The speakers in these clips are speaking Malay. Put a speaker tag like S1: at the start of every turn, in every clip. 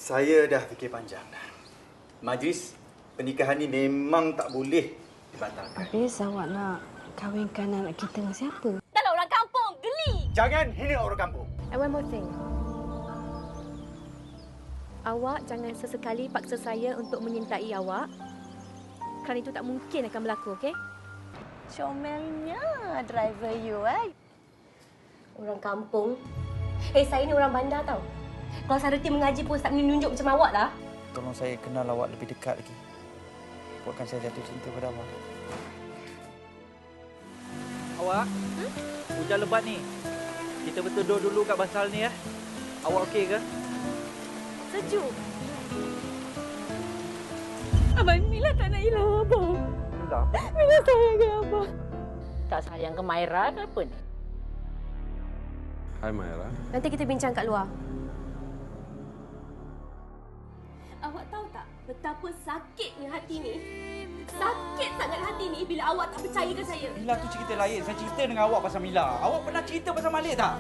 S1: Saya dah fikir panjang dah. Majlis pernikahan ni memang tak boleh dibatalkan.
S2: Habis awak nak kahwinkan anak kita dengan siapa?
S3: Dahlah orang kampung, geli!
S1: Jangan hina orang kampung.
S3: And one more thing. Awak jangan sesekali paksa saya untuk menyintai awak. Kerana itu tak mungkin akan berlaku, okey? Comelnya driver you, Orang kampung. Saya ni orang bandar tau. Kalau Sarati mengaji pun tak menunjuk macam awak lah.
S4: Tolong saya kenal awak lebih dekat lagi. Buatkan saya jatuh cinta pada awak.
S5: Awak, hujan lebat ni. Kita berteduh dulu kat basal ni ya. Awak okey ke?
S3: Sejuk. Abang Mila tak nak hilang abang.
S5: Mila?
S3: Mila sayang ke abang?
S6: Tak sayang ke Maira ke apa ni?
S7: Hai Maira.
S3: Nanti kita bincang kat luar. Awak tahu tak betapa sakitnya hati ni? Sakit sangat hati ni bila awak tak percayakan saya.
S4: Mila tu cerita lain. Saya cerita dengan awak pasal Mila. Awak pernah cerita pasal Malik tak?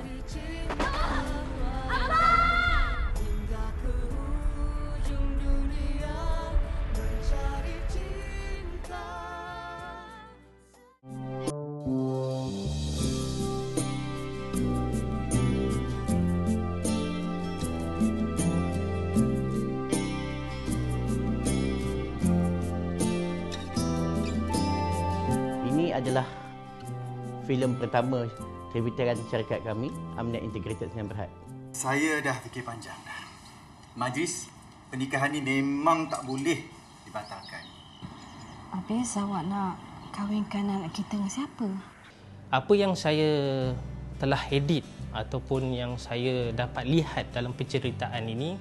S6: Ini adalah filem pertama Tributaran syarikat kami, Amanat Integrated Sdn Bhd.
S1: Saya dah fikir panjang dah. Majlis pernikahan ni memang tak boleh dibatalkan.
S2: Habis awak nak kahwinkan anak kita dengan siapa?
S8: Apa yang saya telah edit ataupun yang saya dapat lihat dalam penceritaan ini,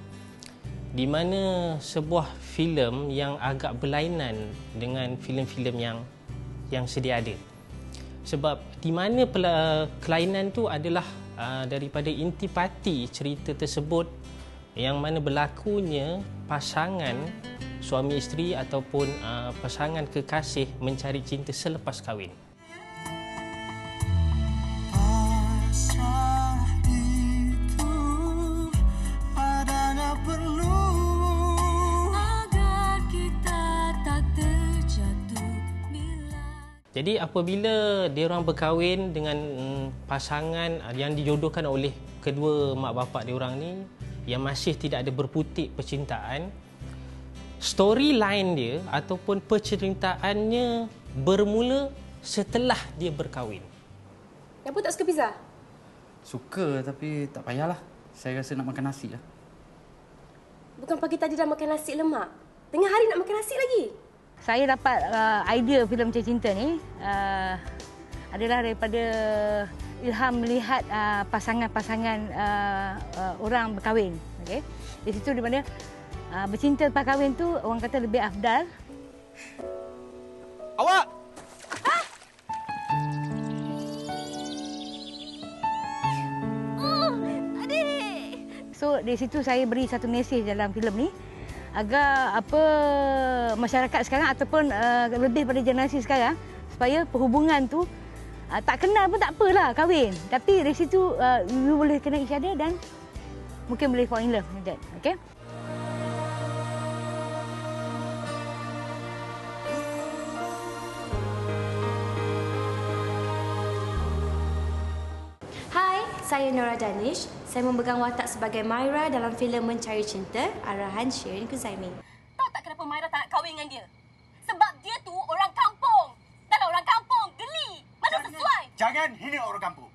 S8: di mana sebuah filem yang agak berlainan dengan filem-filem yang sedia ada. Sebab di mana kelainan tu adalah daripada intipati cerita tersebut yang mana berlakunya pasangan suami isteri ataupun pasangan kekasih mencari cinta selepas kahwin. Jadi apabila diorang berkahwin dengan pasangan yang dijodohkan oleh kedua mak bapak diorang ni yang masih tidak ada berputik percintaan, storyline dia ataupun perceritaannya bermula setelah dia berkahwin.
S3: Yang pun tak suka pizza?
S4: Suka tapi tak payahlah. Saya rasa nak makan nasi lah.
S3: Bukan pagi tadi dah makan nasi lemak? Tengah hari nak makan nasi lagi?
S9: Saya dapat idea filem Cerita Cinta ni adalah daripada ilham melihat pasangan-pasangan orang berkahwin. Okay? Di situ di mana bercinta lepas kahwin tu orang kata lebih afdal.
S4: Awak!
S3: Adik!
S9: So di situ saya beri satu mesej dalam filem ni agar masyarakat sekarang ataupun lebih pada generasi sekarang supaya perhubungan tu tak kenal pun tak apalah kahwin, tapi dari situ you boleh kenal each other dan mungkin boleh fall in love with that. Okay?
S3: Hai, saya Nora Danish. Saya memegang watak sebagai Maira dalam filem Mencari Cinta, arahan Shirin Kuzaimi. Tahu tak kenapa Maira tak nak kahwin dengan dia? Sebab dia tu orang kampung. Dahlah orang kampung, geli. Mana sesuai?
S1: Jangan hina orang kampung.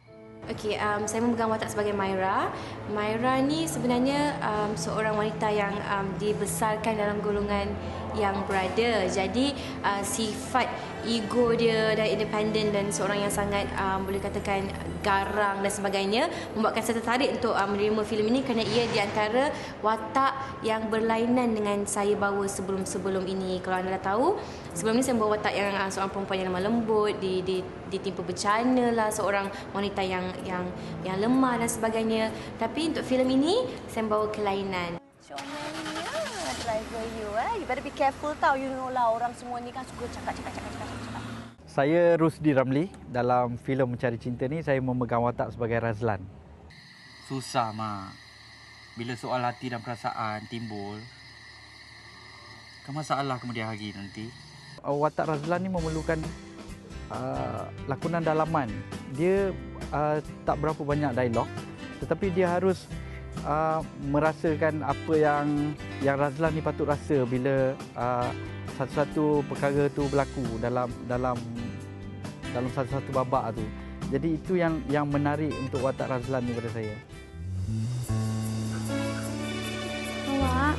S3: Okey, saya memegang watak sebagai Maira. Maira ni sebenarnya seorang wanita yang dibesarkan dalam golongan yang berada. Jadi sifat ego dia dan independen dan seorang yang sangat boleh katakan garang dan sebagainya membuatkan saya tertarik untuk menerima filem ini kerana ia di antara watak yang berlainan dengan saya bawa sebelum-sebelum ini. Kalau anda dah tahu, sebelum ini saya bawa watak yang seorang perempuan yang lemah lembut, ditimpa bencana lah, seorang wanita yang lemah dan sebagainya. Tapi untuk filem ini saya bawa kelainan.
S10: Comelnya driver you, You better be careful tau. You know lah, orang semua ni kan suka cakap.
S5: Saya Rusdi Ramli. Dalam filem Mencari Cinta ni saya memegang watak sebagai Razlan.
S4: Susah, Mak.
S5: bila soal hati dan perasaan timbul, kan masalah kemudian hari nanti.
S4: Watak Razlan ni memerlukan lakonan dalaman. Dia tak berapa banyak dialog, tetapi dia harus merasakan apa yang Razlan ni patut rasa bila satu-satu perkara tu berlaku dalam satu-satu babak tu. Jadi itu yang menarik untuk watak Razlan ni pada saya.
S10: Awak,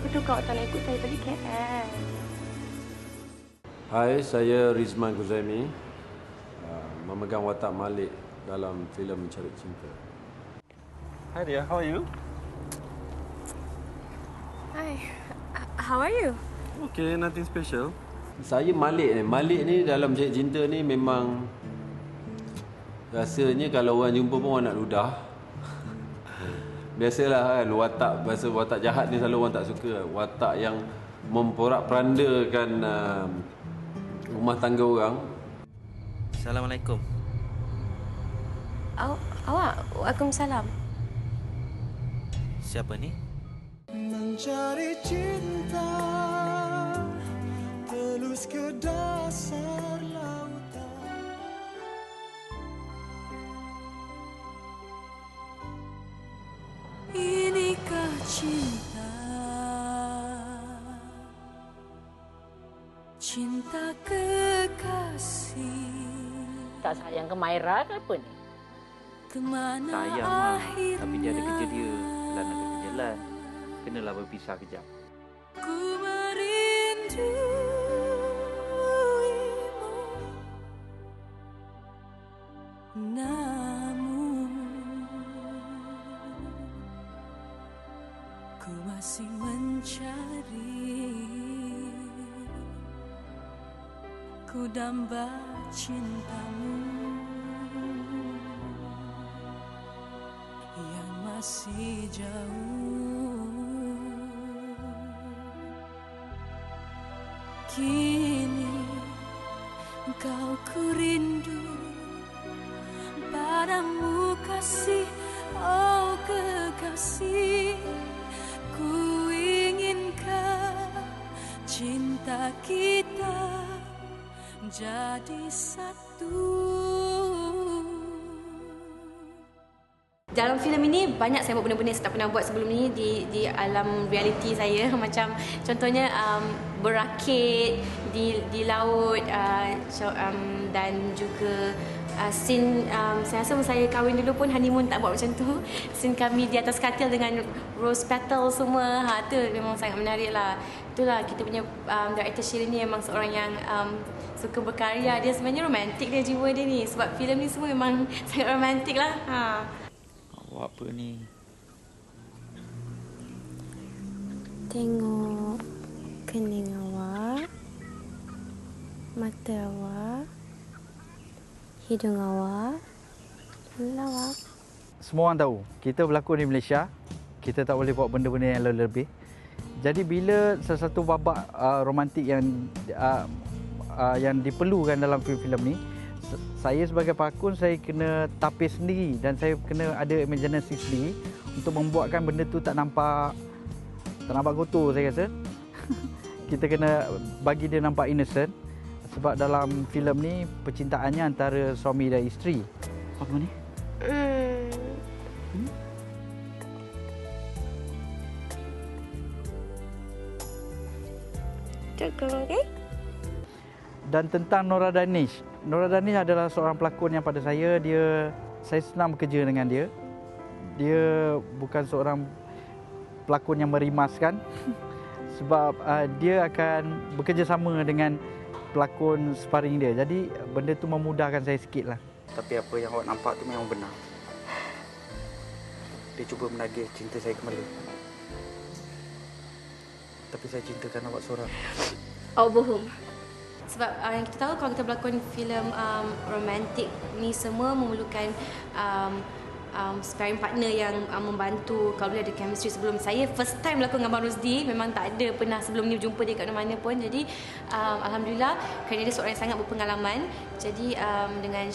S10: betul kau tak nak ikut saya pergi KL?
S7: Hai, saya Rizman Kuzaimi, memegang watak Malik dalam filem Mencari Cinta.
S5: Hi dear, how are you?
S10: Hi, how are you?
S7: Okay, nothing special. Saya Malik ni. Malik ni dalam Mencari Cinta ni memang rasanya kalau orang jumpa pun orang nak ludah. Biasalah kan, watak jahat ni selalu orang tak suka. Watak yang memporak-perandakan rumah tangga orang.
S4: Assalamualaikum.
S3: Awak, Waalaikumsalam.
S4: Siapa ni?
S11: Mencari cinta telus ke dasar lautan. Inikah cinta, cinta kekasih.
S6: Tak sayang ke Maira ke apa ni?
S11: Kemana
S5: Sayang mah, tapi dia ada kerja dia. Lan ada kerja Lan. Kenalah berpisah kejap.
S11: Ku merinduimu, namun ku masih mencari, ku damba cintamu yang masih jauh. Kini kau ku rindu padamu kasih, oh kekasih. Ku inginkan cinta kita jadi satu.
S3: Dalam filem ini banyak saya buat benda-benda yang saya tak pernah buat sebelum ni di alam realiti saya. Macam contohnya berakit di laut dan juga scene saya rasa saya kahwin dulu pun honeymoon tak buat macam tu. Scene kami di atas katil dengan rose petal semua. Tu memang sangat menarik lah. Itulah kita punya director Shirin ni memang seorang yang suka berkarya. Dia sebenarnya romantik dia jiwa dia ni. Sebab filem ni semua memang sangat romantik lah.
S5: Awak apa ni?
S10: Tengok kening awak, mata awak, hidung awak, lawak.
S4: Semua orang tahu, kita berlakon di Malaysia, kita tak boleh buat benda-benda yang lebih. Jadi bila sesuatu babak romantik yang diperlukan dalam filem ni, saya sebagai pelakon saya kena tapis sendiri dan saya kena ada imaginasi sendiri untuk membuatkan benda tu tak nampak kotor saya rasa. Kita kena bagi dia nampak innocent sebab dalam filem ni percintaannya antara suami dan isteri. Apa ni?
S10: Cukup, okey?
S4: Dan tentang Nora Danish. Nora Danish adalah seorang pelakon yang pada saya senang bekerja dengan dia. Dia bukan seorang pelakon yang merimaskan sebab dia akan bekerja sama dengan pelakon sparring dia. Jadi benda tu memudahkan saya sikit lah.
S1: Tapi apa yang awak nampak tu memang benar. Dia cuba menagih cinta saya kembali. Tapi saya cintakan awak seorang.
S3: Awak bohong. Sebab yang kita tahu kalau kita berlakon filem romantik ni semua memerlukan sparring partner yang membantu kalau boleh ada chemistry. Sebelum saya first time berlakon dengan Abang Rosdi, memang tak ada pernah sebelum ni jumpa dia kat mana-mana pun. Jadi alhamdulillah kerana dia seorang yang sangat berpengalaman. Jadi dengan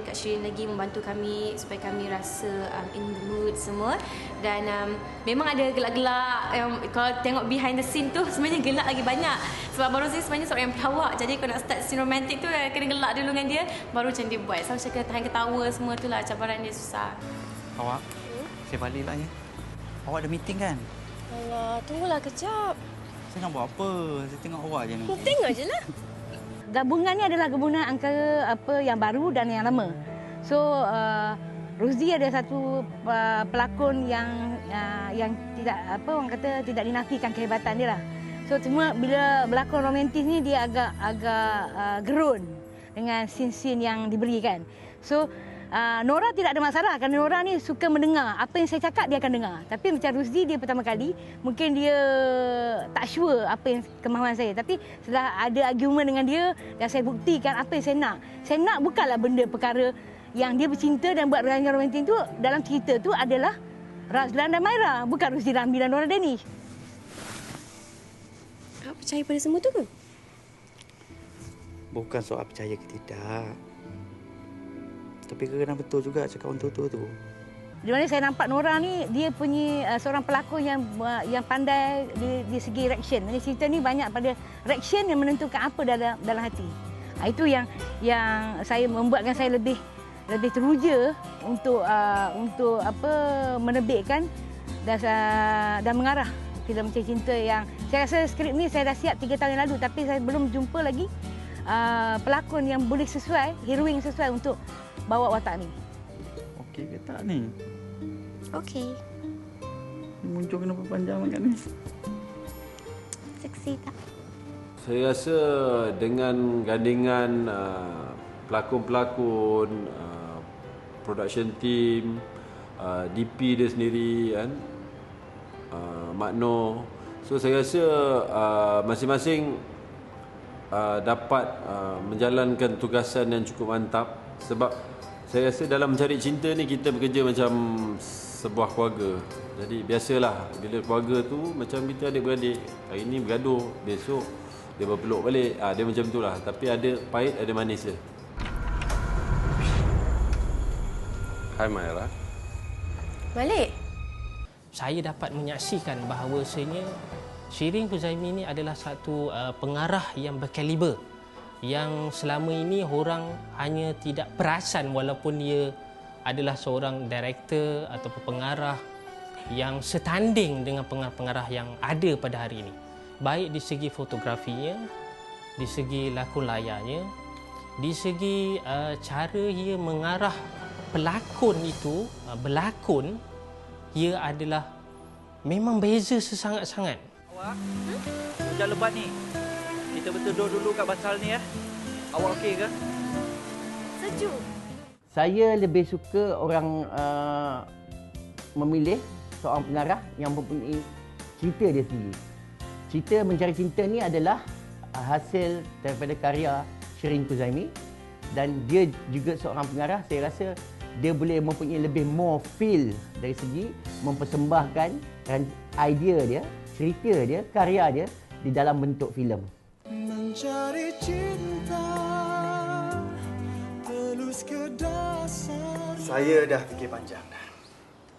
S3: Kak Shirin lagi membantu kami supaya kami rasa in the mood semua. Dan memang ada gelak-gelak kalau tengok behind the scene tu sebenarnya gelak lagi banyak. Sebab Abang Rosdi sebenarnya seorang yang pelawak. Jadi kalau nak start scene romantic tu kena gelak dulu dengan dia, baru macam dia buat. So macam kena tahan ketawa semua tu lah, cabaran dia susah.
S4: Awak, saya baliklah ya. Awak ada meeting kan?
S10: Alah, tunggulah kejap.
S4: Saya nak buat apa? Saya tengok awak je ni.
S10: Tengok je lah.
S9: Gabungan ni adalah gabungan antara apa yang baru dan yang lama. So Rosdi ada satu pelakon yang tidak apa orang kata tidak dinafikan kehebatan dia lah. So cuma bila berlakon romantis ni dia agak gerun dengan scene-scene yang diberikan. So Nora tidak ada masalah kerana Nora ni suka mendengar. Apa yang saya cakap dia akan dengar. Tapi macam Rosdi dia pertama kali mungkin dia tak sure apa yang kemahuan saya. Tapi setelah ada argument dengan dia dan saya buktikan apa yang saya nak. Saya nak bukanlah benda perkara yang dia bercinta dan buat perjalanan romantik tu dalam cerita tu adalah Razlan dan Maira, bukan Rosdi Ramli dan Nora Danish.
S10: Awak percaya pada semua tu ke?
S4: Bukan soal percaya ke tidak. Tapi kadang betul juga cakap orang tua tu.
S9: Di mana saya nampak Nora ni dia punya seorang pelakon yang pandai di segi reaction. Jadi cerita ni banyak pada reaction yang menentukan apa dalam hati. Itu yang saya membuatkan saya lebih teruja untuk apa menerbitkan dan mengarah filem Cik Cinta yang saya rasa skrip ni saya dah siap 3 tahun yang lalu tapi saya belum jumpa lagi pelakon yang boleh sesuai, heroin sesuai untuk bawa watak ni.
S4: Okey ke tak ni?
S10: Okey.
S4: Muncul kenapa panjang sangat ni?
S10: Seksi tak?
S7: Saya rasa dengan gandingan pelakon-pelakon, production team, DP dia sendiri kan, Mak Noh. So saya rasa masing-masing dapat menjalankan tugasan yang cukup mantap. Sebab saya rasa dalam mencari cinta ni kita bekerja macam sebuah keluarga. Jadi biasalah bila keluarga tu macam kita adik-beradik. Hari ni bergaduh, besok dia berpeluk balik. Dia macam itulah. Tapi ada pahit, ada manis dia. Hai Maira.
S10: Balik?
S8: Saya dapat menyaksikan bahawasanya Shirin Huzaimi ni adalah satu pengarah yang berkaliber, yang selama ini orang hanya tidak perasan walaupun dia adalah seorang director ataupun pengarah yang setanding dengan pengarah-pengarah yang ada pada hari ini. Baik di segi fotografinya, di segi lakon layarnya, di segi cara ia mengarah pelakon itu berlakon, ia adalah memang beza sesangat-sangat.
S5: Awak, hujan lebat ni. Kita berteduh dulu kat basal ni ya. Awak okey ke?
S10: Sejuk.
S6: Saya lebih suka orang memilih seorang pengarah yang mempunyai cerita dia sendiri. Cerita Mencari Cinta ni adalah hasil daripada karya Shirin Huzaimi dan dia juga seorang pengarah. Saya rasa dia boleh mempunyai lebih more feel dari segi mempersembahkan idea dia, cerita dia, karya dia di dalam bentuk filem.
S11: Mencari cinta telus ke dasar.
S1: Saya dah fikir panjang dah.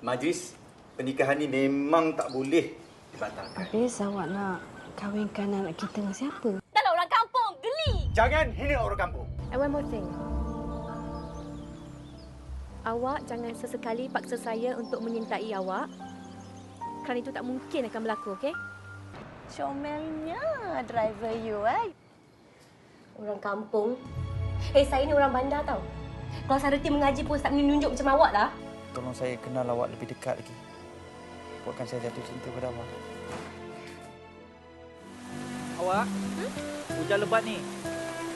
S1: Majlis pernikahan ni memang tak boleh dibatalkan.
S2: Habis awak nak kahwinkan anak kita dengan siapa?
S10: Dahlah orang kampung, geli.
S1: Jangan hina orang kampung.
S3: And one more thing. Awak jangan sesekali paksa saya untuk menyintai awak. Kerana itu tak mungkin akan berlaku, okey?
S10: Comelnya driver you, Orang kampung. Saya ni orang bandar tau. Kalau Sarati mengaji pun tak menunjuk macam awak lah.
S4: Tolong saya kenal awak lebih dekat lagi. Buatkan saya jatuh cinta pada awak.
S5: Awak, hujan lebat ni.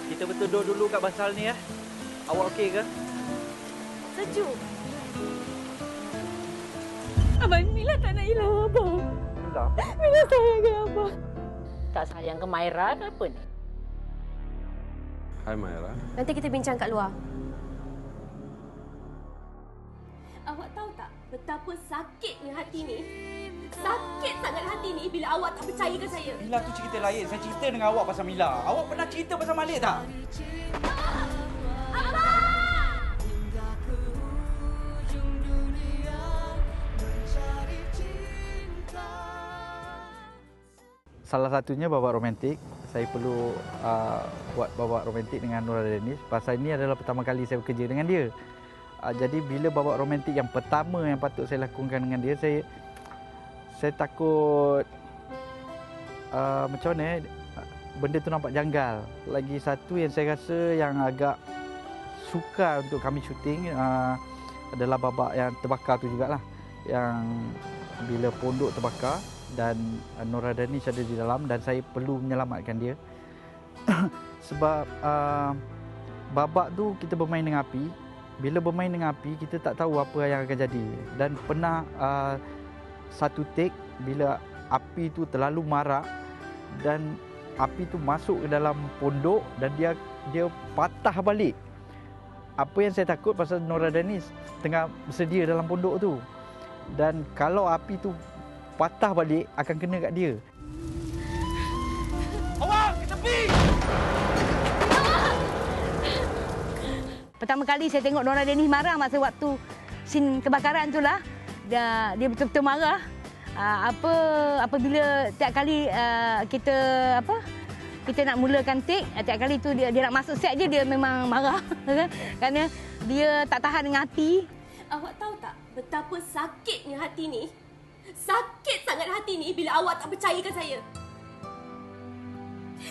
S5: Kita berteduh dulu kat basal ni ya. Awak okey ke?
S10: Sejuk.
S6: Abang Mila tak nak hilang abang. Mila sayang ke abang? Tak sayang ke Maira ke apa ni?
S7: Hai Maira.
S10: Nanti kita bincang kat luar.
S3: Awak tahu
S10: betapa sakitnya hati ni. Sakit sangat hati ni bila awak tak percayakan saya.
S5: Mila tu cerita lain. Saya cerita dengan awak pasal Mila. Awak pernah cerita pasal Malik tak?
S4: Salah satunya babak romantik. Saya perlu buat babak romantik dengan Nora Danish. Pasal ini adalah pertama kali saya bekerja dengan dia. Jadi bila babak romantik yang pertama yang patut saya lakukan dengan dia, saya takut macam mana benda tu nampak janggal. Lagi satu yang saya rasa yang agak sukar untuk kami syuting adalah babak yang terbakar tu jugalah. Yang bila pondok terbakar dan Nora Danish ada di dalam dan saya perlu menyelamatkan dia. Sebab babak tu kita bermain dengan api. Bila bermain dengan api, kita tak tahu apa yang akan jadi. Dan pernah satu take bila api tu terlalu marak dan api tu masuk ke dalam pondok dan dia patah balik. Apa yang saya takut pasal Nora Danish tengah bersedia dalam pondok tu. Dan kalau api tu patah balik akan kena kat dia.
S5: Awak ke tepi!
S9: Pertama kali saya tengok Nora Danish marah masa waktu scene kebakaran tu lah. Dia betul-betul marah. Apabila tiap kali kita nak mulakan take, tiap kali tu dia nak masuk set je dia memang marah. Kerana dia tak tahan dengan api.
S10: Awak tahu tak betapa sakitnya hati ni? Sakit sangat hati ni bila awak tak percayakan saya.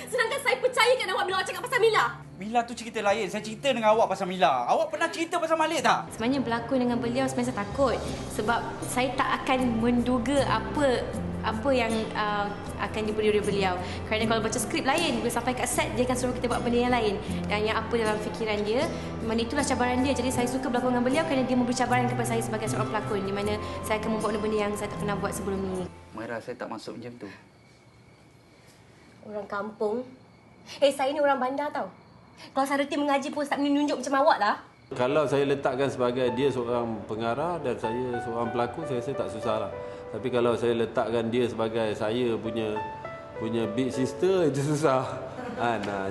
S10: Sedangkan saya percayakan awak bila awak cakap pasal Mila.
S5: Mila tu cerita lain. Saya cerita dengan awak pasal Mila. Awak pernah cerita pasal Malik tak?
S3: Sebenarnya berlakon dengan beliau sebenarnya saya takut. Sebab saya tak akan menduga apa yang akan diberi oleh beliau. Kerana kalau baca skrip lain, bila sampai kat set, dia akan suruh kita buat benda yang lain. Dan yang apa dalam fikiran dia, di mana itulah cabaran dia. Jadi saya suka berlakon dengan beliau kerana dia memberi cabaran kepada saya sebagai seorang pelakon. Di mana saya akan membuat benda yang saya tak pernah buat sebelum ini.
S5: Maira, saya tak masuk macam tu.
S10: Orang kampung. Saya ni orang bandar tau. Kalau saya reti mengaji pun tak menunjuk macam awak lah.
S7: Kalau saya letakkan sebagai dia seorang pengarah dan saya seorang pelakon, saya rasa tak susah lah. Tapi kalau saya letakkan dia sebagai saya punya big sister, itu susah.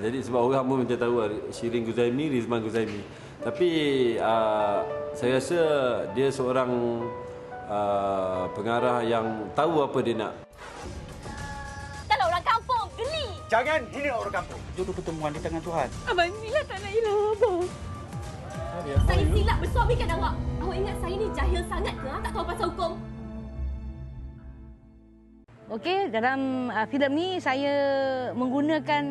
S7: Jadi sebab orang pun macam tahu Shirin Ghuzaimi, Rizman Ghuzaimi. Tapi saya rasa dia seorang pengarah yang tahu apa dia nak.
S10: Kalau orang kampung, geli.
S5: Jangan hina orang kampung. Jodoh pertemuan di tangan Tuhan.
S10: Abang Mila tak nak hilang abang. Saya silap bersuamikan awak. Awak ingat saya ni jahil sangat ke? Tak tahu pasal hukum.
S9: Okey, dalam filem ni saya menggunakan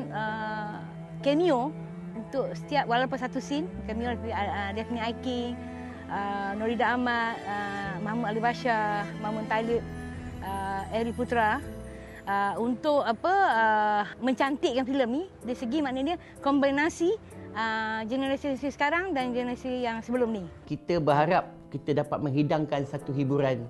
S9: cameo untuk setiap walaupun satu scene. Cameo Daphne Aiking, Norida Ahmad, Mahmud Ali Bashar, Mamun Talib, Eri Putra. Untuk mencantikkan filem ni dari segi maknanya kombinasi generasi sekarang dan generasi yang sebelum ni. Kita berharap kita dapat menghidangkan satu hiburan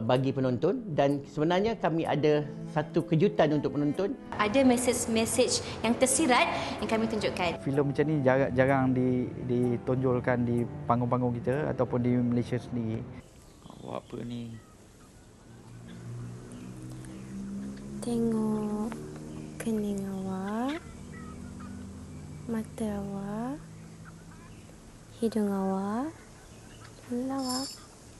S9: bagi penonton dan sebenarnya kami ada satu kejutan untuk penonton.
S3: Ada mesej-mesej yang tersirat yang kami tunjukkan.
S4: Filem macam ni jarang ditonjolkan di panggung-panggung kita ataupun di Malaysia sendiri.
S5: Awak apa ni?
S2: Tengok kening awak, mata awak, hidung awak, lawak.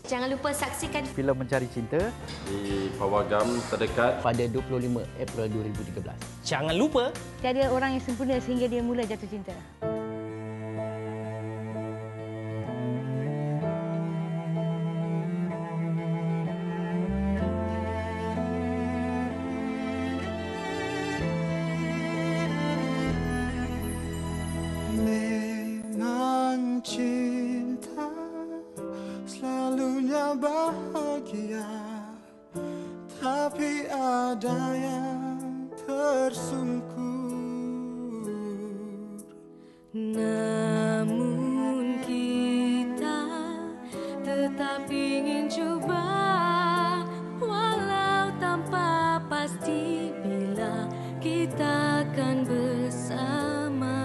S3: Jangan lupa saksikan
S4: filem Mencari Cinta
S7: di Pawagam terdekat
S6: pada 25 April 2013.
S8: Jangan lupa,
S9: tiada orang yang sempurna sehingga dia mula jatuh cinta.
S11: Memang cinta selalunya bahagia, tapi ada yang tersungkur.
S12: Namun kita tetap ingin coba, walau tanpa pasti bila kita akan bersama.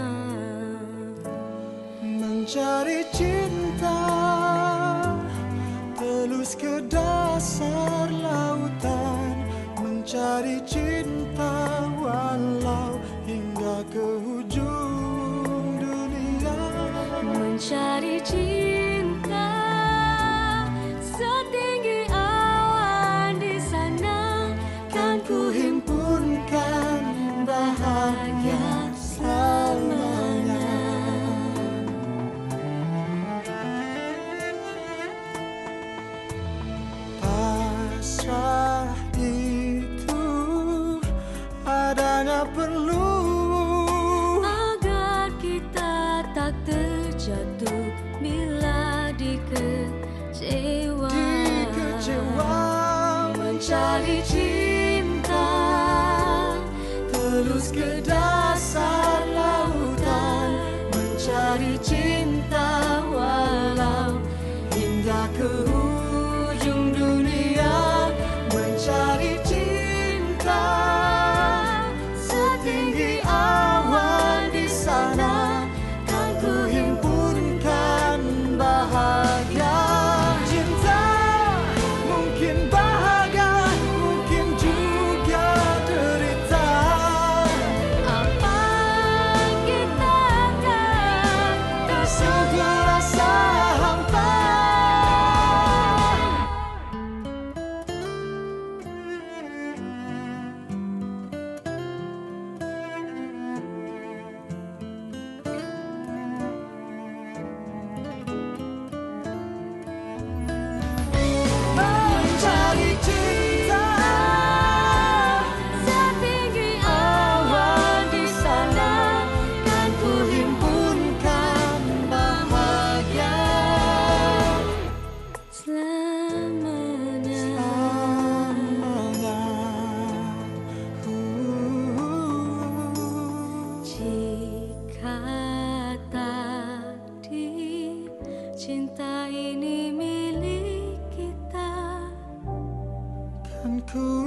S11: Mencari cinta ke dasar lautan, mencari cinta walau hingga ke ujung dunia.
S12: Mencari cinta setinggi awan di sana, kan ku himpunkan bahagia selamanya.
S11: Pasrah itu adanya perlu
S12: agar kita tak terjatuh bila dikecewa. Mencari cinta
S11: terus ke dasar lautan,
S12: mencari cinta walau hingga ke ujung dunia.
S11: mencari cinta setinggi awan di sana, kan ku himpunkan bahagia. Cinta mungkin bahagia, mungkin juga derita.
S12: Apa kita kan
S11: Sungguh rasa hampa. Mencari cinta
S12: setinggi awan di sana,
S11: kan ku himpunkan bahagia
S12: selamanya.
S11: selamanya.
S12: Jika takdir cinta ini milik kita,
S11: Kan ku